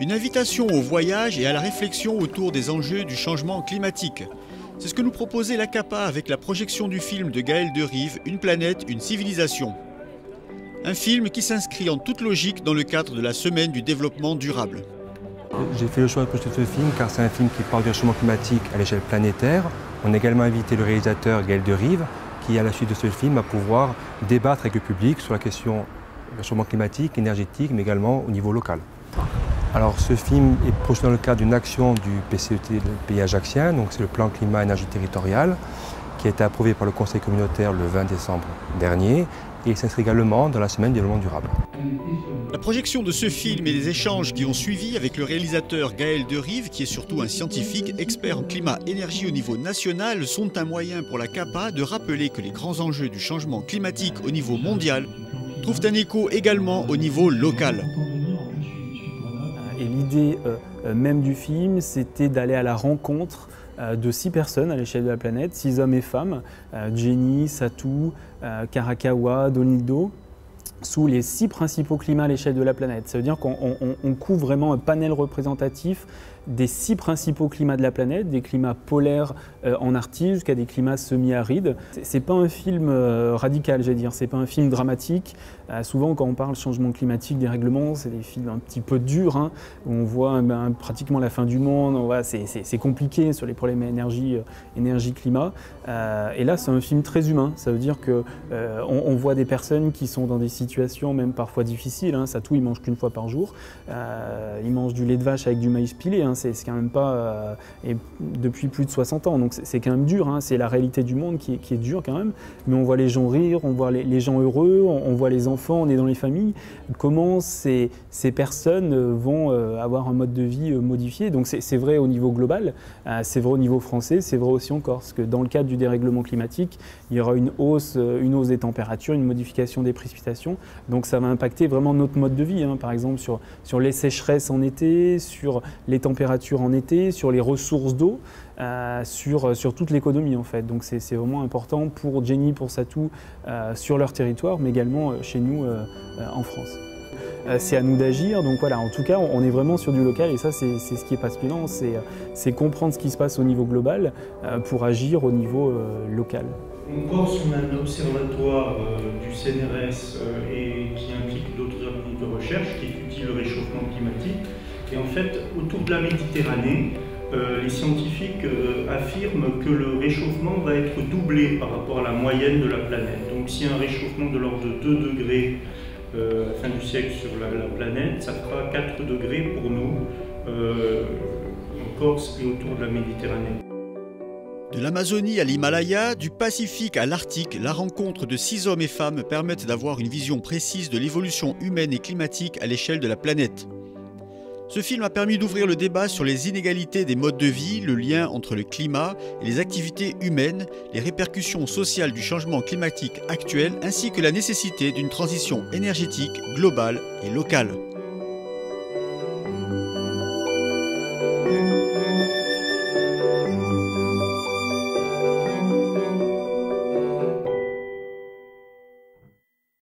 Une invitation au voyage et à la réflexion autour des enjeux du changement climatique. C'est ce que nous proposait l'ACAPA avec la projection du film de Gaël Derive, Une planète, une civilisation. Un film qui s'inscrit en toute logique dans le cadre de la Semaine du développement durable. J'ai fait le choix de projeter ce film car c'est un film qui parle du réchauffement climatique à l'échelle planétaire. On a également invité le réalisateur Gaël Derive qui, à la suite de ce film, va pouvoir débattre avec le public sur la question du réchauffement climatique, énergétique, mais également au niveau local. Alors ce film est projeté dans le cadre d'une action du PCET, le pays ajaccien, donc c'est le plan climat-énergie territorial, qui a été approuvé par le Conseil communautaire le 20 décembre dernier et s'inscrit également dans la Semaine du développement durable. La projection de ce film et les échanges qui ont suivi avec le réalisateur Gaël Derive, qui est surtout un scientifique expert en climat-énergie au niveau national, sont un moyen pour la CAPA de rappeler que les grands enjeux du changement climatique au niveau mondial trouvent un écho également au niveau local. Et l'idée même du film, c'était d'aller à la rencontre de 6 personnes à l'échelle de la planète, 6 hommes et femmes, Jenny, Satou, Karakawa, Donildo, sous les 6 principaux climats à l'échelle de la planète. Ça veut dire qu'on couvre vraiment un panel représentatif des 6 principaux climats de la planète, des climats polaires en Arctique jusqu'à des climats semi-arides. C'est pas un film radical, j'allais dire, c'est pas un film dramatique. Souvent quand on parle changement climatique, dérèglement, c'est des films un petit peu durs, hein, où on voit pratiquement la fin du monde, c'est compliqué sur les problèmes énergie-climat. Et là c'est un film très humain, ça veut dire qu'on voit des personnes qui sont dans des situations même parfois difficiles. Hein. Satou il mange qu'une fois par jour, il mange du lait de vache avec du maïs pilé, hein. C'est quand même pas et depuis plus de 60 ans, donc c'est quand même dur, hein. C'est la réalité du monde qui est dure quand même, mais on voit les gens rire, on voit les gens heureux, on voit les enfants, on est dans les familles, comment ces personnes vont avoir un mode de vie modifié. Donc c'est vrai au niveau global, c'est vrai au niveau français, c'est vrai aussi en Corse, que dans le cadre du dérèglement climatique, il y aura une hausse des températures, une modification des précipitations, donc ça va impacter vraiment notre mode de vie, hein. Par exemple sur les sécheresses en été, sur les températures en été, sur les ressources d'eau, sur toute l'économie en fait. Donc c'est vraiment important pour Jenny, pour Satou, sur leur territoire, mais également chez nous en France. C'est à nous d'agir, donc voilà, en tout cas on est vraiment sur du local et ça c'est ce qui est passionnant, c'est comprendre ce qui se passe au niveau global pour agir au niveau local. En Corse, on a un observatoire du CNRS et qui implique d'autres organismes de recherche qui étudient le réchauffement climatique. Et en fait, autour de la Méditerranée, les scientifiques affirment que le réchauffement va être doublé par rapport à la moyenne de la planète. Donc s'il y a un réchauffement de l'ordre de 2 degrés à la fin du siècle sur la planète, ça fera 4 degrés pour nous en Corse et autour de la Méditerranée. De l'Amazonie à l'Himalaya, du Pacifique à l'Arctique, la rencontre de 6 hommes et femmes permet d'avoir une vision précise de l'évolution humaine et climatique à l'échelle de la planète. Ce film a permis d'ouvrir le débat sur les inégalités des modes de vie, le lien entre le climat et les activités humaines, les répercussions sociales du changement climatique actuel, ainsi que la nécessité d'une transition énergétique globale et locale.